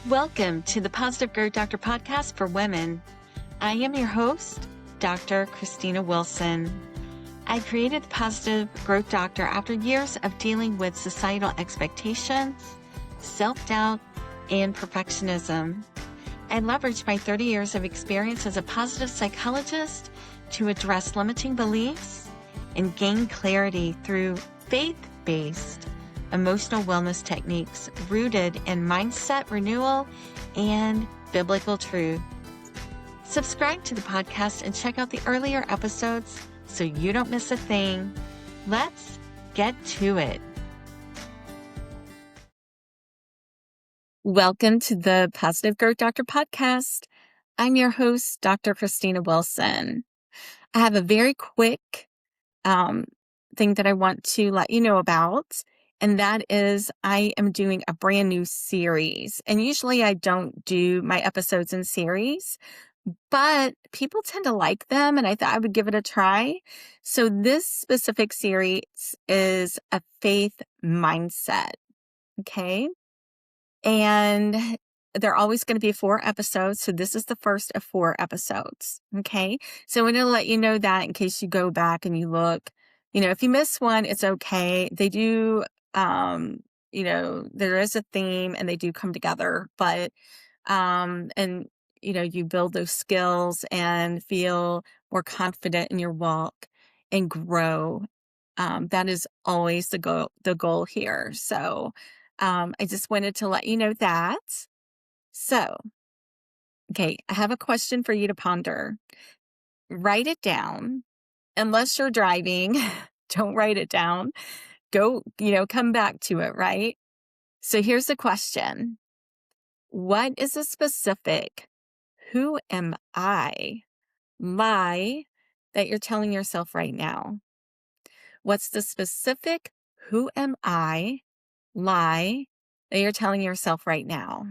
Welcome to the Positive Growth Doctor podcast for women. I am your host, Dr. Christina Wilson. I created the Positive Growth Doctor after years of dealing with societal expectations, self-doubt, and perfectionism. I leveraged my 30 years of experience as a positive psychologist to address limiting beliefs and gain clarity through faith-based emotional wellness techniques rooted in mindset renewal and biblical truth. Subscribe to the podcast and check out the earlier episodes so you don't miss a thing. Let's get to it. Welcome to the Positive Growth Doctor podcast. I'm your host, Dr. Christina Wilson. I have a very quick thing that I want to let you know about. And that is I am doing a brand new series. And usually I don't do my episodes in series, but people tend to like them. And I thought I would give it a try. So this specific series is a faith mindset. Okay. And they're always going to be 4 episodes. So this is the first of 4 episodes. Okay. So I'm going to let you know that in case you go back and you look, if you miss one, it's okay. They do, there is a theme and they do come together, but, you build those skills and feel more confident in your walk and grow. That is always the goal here. So, I just wanted to let you know that. So, okay, I have a question for you to ponder. Write it down. Unless you're driving, don't write it down. Go, come back to it, right? So here's the question. What is a specific who am I lie that you're telling yourself right now? What's the specific who am I lie that you're telling yourself right now?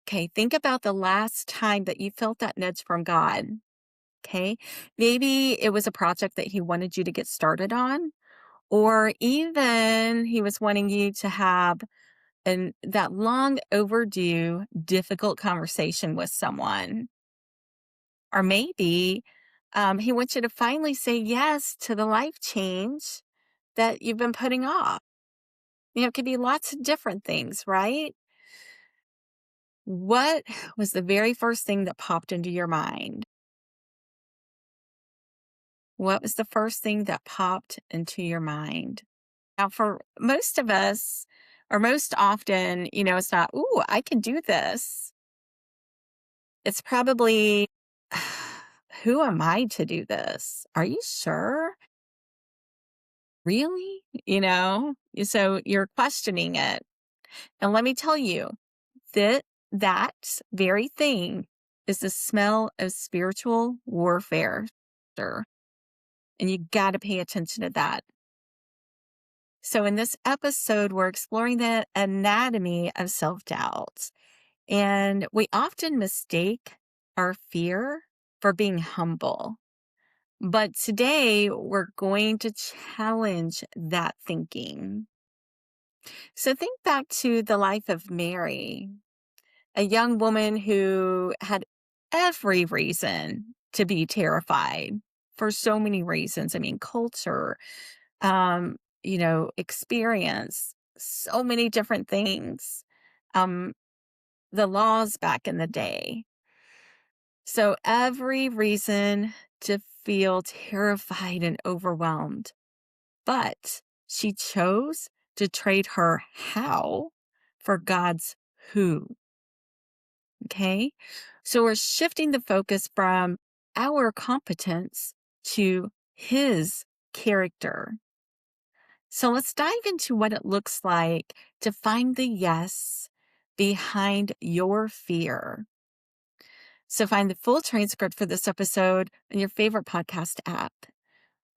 Okay, think about the last time that you felt that nudge from God. Okay, maybe it was a project that He wanted you to get started on, or even He was wanting you to have that long overdue, difficult conversation with someone. Or maybe He wants you to finally say yes to the life change that you've been putting off. It could be lots of different things, right? What was the very first thing that popped into your mind? What was the first thing that popped into your mind? Now, for most of us, or most often, it's not, ooh, I can do this. It's probably, who am I to do this? Are you sure? Really? So you're questioning it. And let me tell you that very thing is the smell of spiritual warfare. Sure. And you got to pay attention to that. So in this episode, we're exploring the anatomy of self-doubt. And we often mistake our fear for being humble. But today, we're going to challenge that thinking. So think back to the life of Mary, a young woman who had every reason to be terrified for so many reasons. I mean, culture, experience, so many different things, the laws back in the day. So every reason to feel terrified and overwhelmed. But she chose to trade her how for God's who. Okay? So we're shifting the focus from our competence to His character. So let's dive into what it looks like to find the yes behind your fear. So find the full transcript for this episode in your favorite podcast app,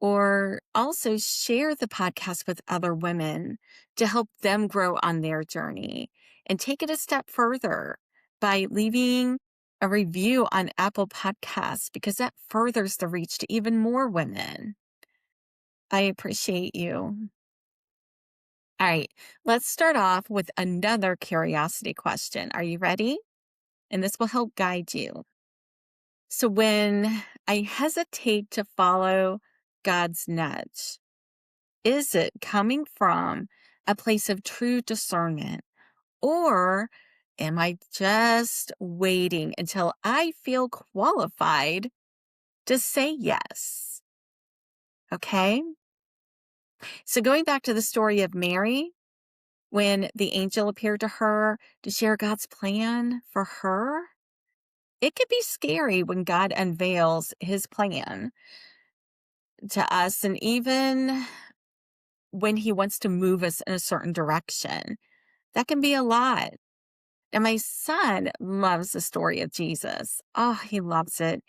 or also share the podcast with other women to help them grow on their journey, and take it a step further by leaving a review on Apple Podcasts, because that furthers the reach to even more women. I appreciate you. All right, let's start off with another curiosity question. Are you ready? And this will help guide you. So, when I hesitate to follow God's nudge, is it coming from a place of true discernment? Or am I just waiting until I feel qualified to say yes? Okay. So, going back to the story of Mary, when the angel appeared to her to share God's plan for her, it could be scary when God unveils his plan to us, and even when he wants to move us in a certain direction. That can be a lot. And my son loves the story of Jesus. Oh, he loves it.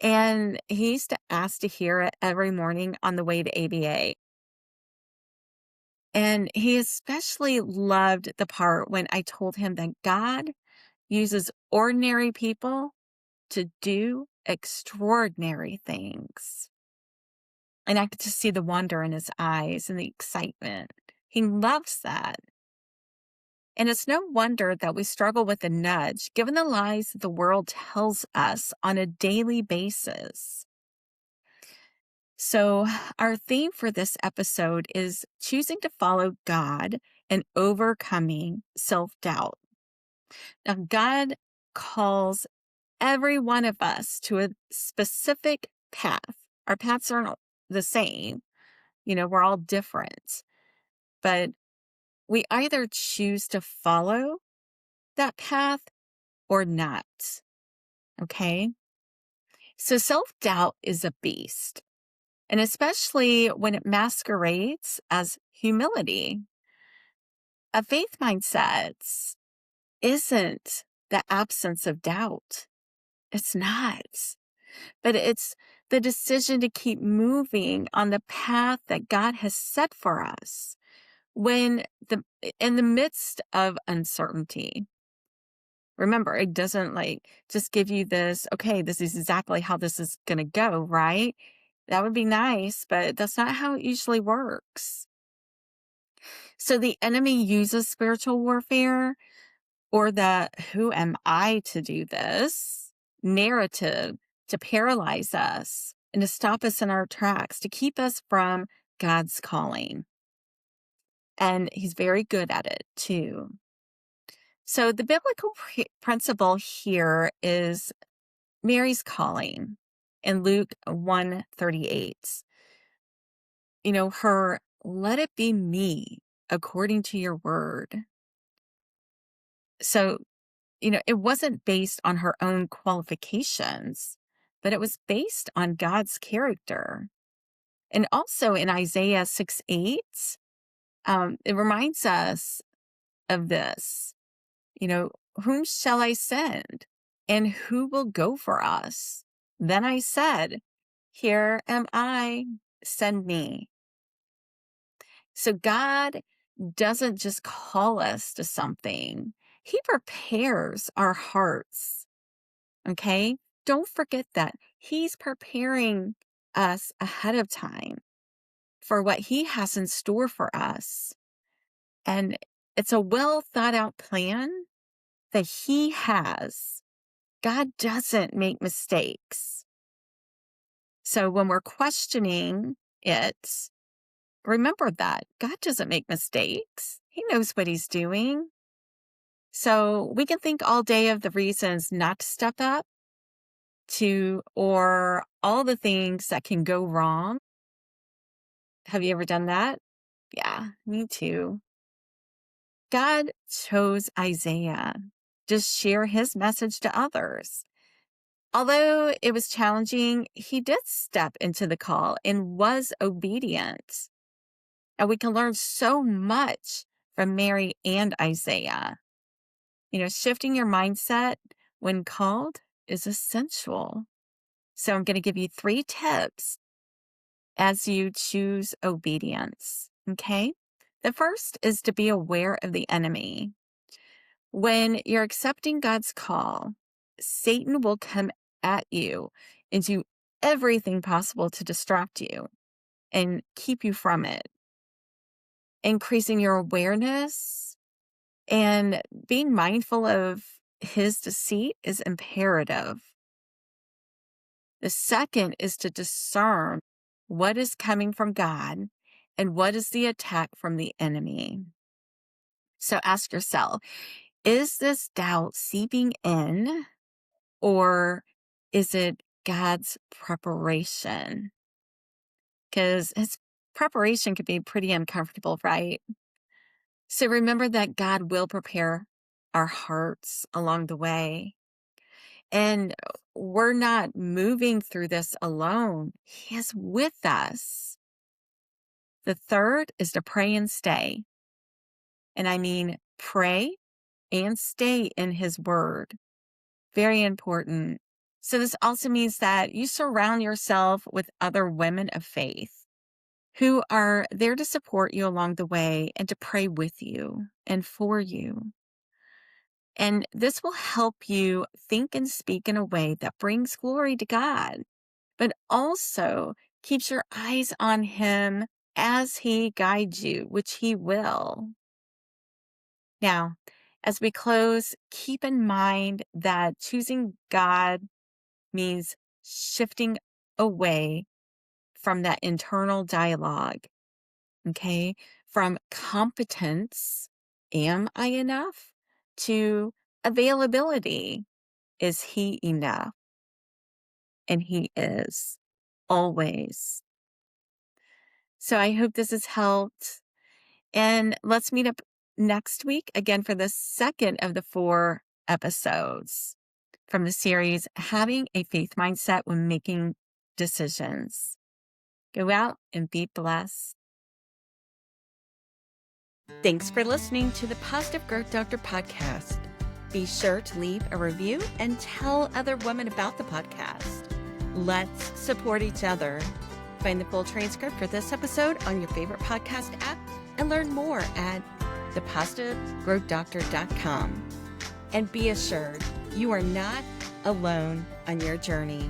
And he used to ask to hear it every morning on the way to ABA. And he especially loved the part when I told him that God uses ordinary people to do extraordinary things. And I could just see the wonder in his eyes and the excitement. He loves that. And it's no wonder that we struggle with the nudge, given the lies that the world tells us on a daily basis. So, our theme for this episode is choosing to follow God and overcoming self doubt. Now, God calls every one of us to a specific path. Our paths aren't the same, we're all different, but we either choose to follow that path or not. Okay. So self doubt is a beast, and especially when it masquerades as humility. A faith mindset isn't the absence of doubt. It's not, but it's the decision to keep moving on the path that God has set for us when in the midst of uncertainty. Remember, it doesn't just give you this, okay, this is exactly how this is going to go, right? That would be nice, but that's not how it usually works. So the enemy uses spiritual warfare or the who am I to do this narrative to paralyze us and to stop us in our tracks, to keep us from God's calling. And he's very good at it too. So the biblical principle here is Mary's calling in Luke 1:38. Her let it be me according to your word. So, it wasn't based on her own qualifications, but it was based on God's character. And also in Isaiah 6:8, it reminds us of this. You know, whom shall I send? And who will go for us? Then I said, here am I, send me. So God doesn't just call us to something, he prepares our hearts. Okay? Don't forget that. He's preparing us ahead of time for what he has in store for us. And it's a well thought out plan that he has. God doesn't make mistakes. So when we're questioning it, remember that God doesn't make mistakes. He knows what he's doing. So we can think all day of the reasons not to step up or all the things that can go wrong. Have you ever done that? Yeah, me too. God chose Isaiah to share his message to others. Although it was challenging, he did step into the call and was obedient. And we can learn so much from Mary and Isaiah. Shifting your mindset when called is essential. So I'm going to give you 3 tips as you choose obedience. Okay. The first is to be aware of the enemy. When you're accepting God's call, Satan will come at you and do everything possible to distract you and keep you from it. increasing your awareness and being mindful of his deceit is imperative. The second is to discern what is coming from God and what is the attack from the enemy. So ask yourself, is this doubt seeping in, or is it God's preparation? Because his preparation could be pretty uncomfortable, right? So remember that God will prepare our hearts along the way. And we're not moving through this alone. He is with us. The third is to pray and stay. And I mean, pray and stay in his word. Very important. So this also means that you surround yourself with other women of faith who are there to support you along the way and to pray with you and for you. And this will help you think and speak in a way that brings glory to God, but also keeps your eyes on him as he guides you, which he will. Now, as we close, keep in mind that choosing God means shifting away from that internal dialogue, okay? From competence, am I enough? To availability, is he enough? And he is, always. So I hope this has helped. And let's meet up next week again for the second of the 4 episodes from the series, Having a Faith Mindset When Making Decisions. Go out and be blessed. Thanks for listening to the Positive Growth Doctor podcast. Be sure to leave a review and tell other women about the podcast. Let's support each other. Find the full transcript for this episode on your favorite podcast app and learn more at thepositivegrowthdoctor.com. And be assured, you are not alone on your journey.